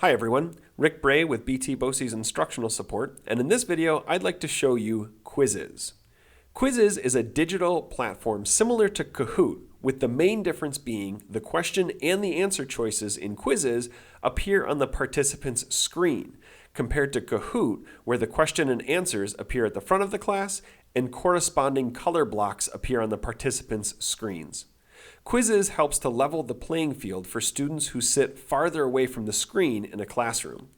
Hi everyone, Rick Bray with BT BOCES Instructional Support, and in this video I'd like to show you Quizizz. Quizizz is a digital platform similar to Kahoot, with the main difference being the question and the answer choices in Quizizz appear on the participant's screen, compared to Kahoot, where the question and answers appear at the front of the class and corresponding color blocks appear on the participants' screens. Quizizz helps to level the playing field for students who sit farther away from the screen in a classroom.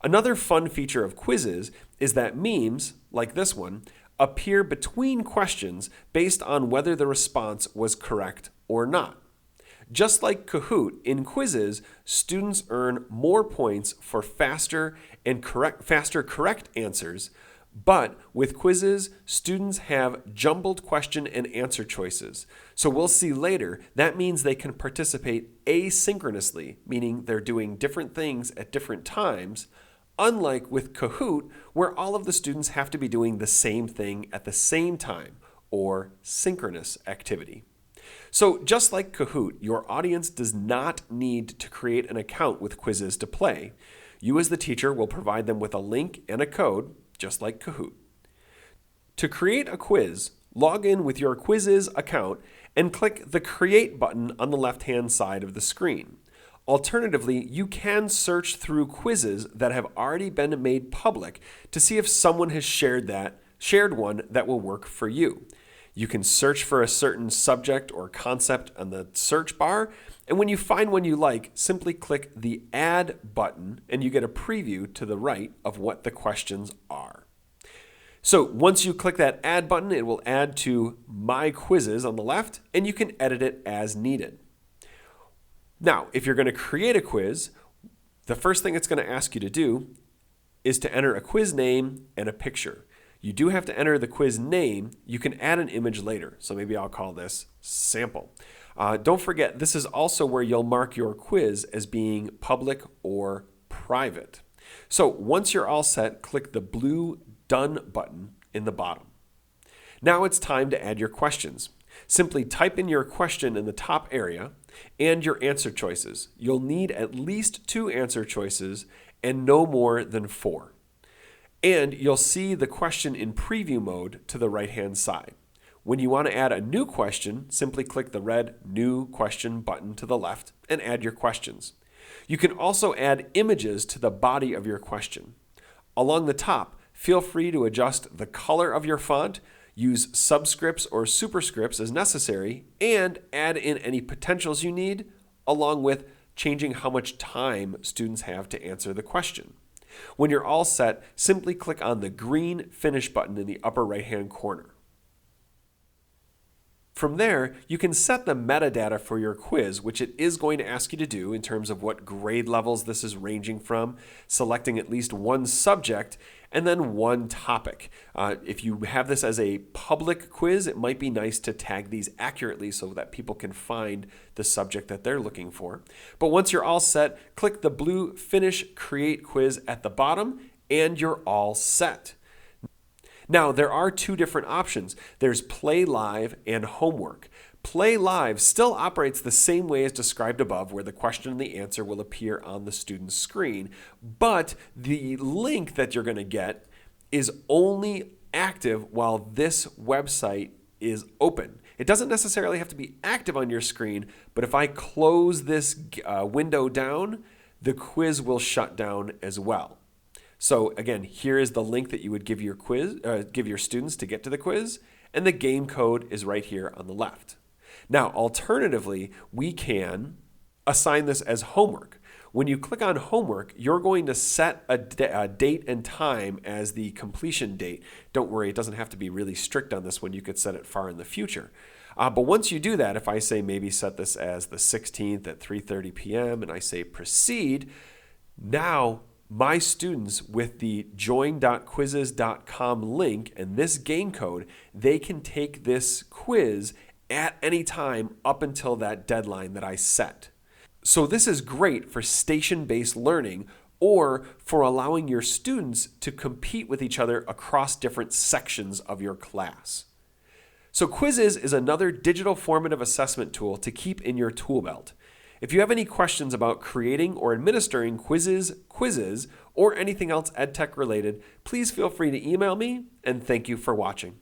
Another fun feature of Quizizz is that memes, like this one, appear between questions based on whether the response was correct or not. Just like Kahoot, in Quizizz, students earn more points for faster correct answers, but with Quizizz, students have jumbled question and answer choices. So we'll see later, that means they can participate asynchronously, meaning they're doing different things at different times, unlike with Kahoot, where all of the students have to be doing the same thing at the same time, or synchronous activity. So just like Kahoot, your audience does not need to create an account with Quizizz to play. You as the teacher will provide them with a link and a code, just like Kahoot. To create a quiz, log in with your Quizizz account and click the Create button on the left-hand side of the screen. Alternatively, you can search through quizzes that have already been made public to see if someone has shared one that will work for you. You can search for a certain subject or concept on the search bar, and when you find one you like, simply click the Add button and you get a preview to the right of what the questions are. So once you click that Add button, it will add to My Quizzes on the left, and you can edit it as needed. Now, if you're going to create a quiz, the first thing it's going to ask you to do is to enter a quiz name and a picture. You do have to enter the quiz name. You can add an image later, so maybe I'll call this Sample. Don't forget, this is also where you'll mark your quiz as being public or private. So once you're all set, click the blue Done button in the bottom. Now it's time to add your questions. Simply type in your question in the top area and your answer choices. You'll need at least 2 answer choices and no more than 4. And you'll see the question in preview mode to the right-hand side. When you want to add a new question, simply click the red New Question button to the left and add your questions. You can also add images to the body of your question. Along the top, feel free to adjust the color of your font, use subscripts or superscripts as necessary, and add in any potentials you need, along with changing how much time students have to answer the question. When you're all set, simply click on the green Finish button in the upper right-hand corner. From there, you can set the metadata for your quiz, which it is going to ask you to do in terms of what grade levels this is ranging from, selecting at least one subject, and then one topic. If you have this as a public quiz, it might be nice to tag these accurately so that people can find the subject that they're looking for. But once you're all set, click the blue Finish Create Quiz at the bottom, and you're all set. Now, there are 2 different options. There's Play Live and Homework. Play Live still operates the same way as described above, where the question and the answer will appear on the student's screen, but the link that you're going to get is only active while this website is open. It doesn't necessarily have to be active on your screen, but if I close this window down, the quiz will shut down as well. So again, here is the link that you would give your students to get to the quiz, and the game code is right here on the left. Now, alternatively, we can assign this as homework. When you click on homework, you're going to set a date and time as the completion date. Don't worry, it doesn't have to be really strict on this one. You could set it far in the future. But once you do that, if I say maybe set this as the 16th at 3:30 p.m. and I say proceed, now my students with the join.quizizz.com link and this game code, they can take this quiz at any time up until that deadline that I set. So this is great for station-based learning or for allowing your students to compete with each other across different sections of your class. So Quizizz is another digital formative assessment tool to keep in your tool belt. If you have any questions about creating or administering quizzes, Quizizz, or anything else EdTech related, please feel free to email me, and thank you for watching.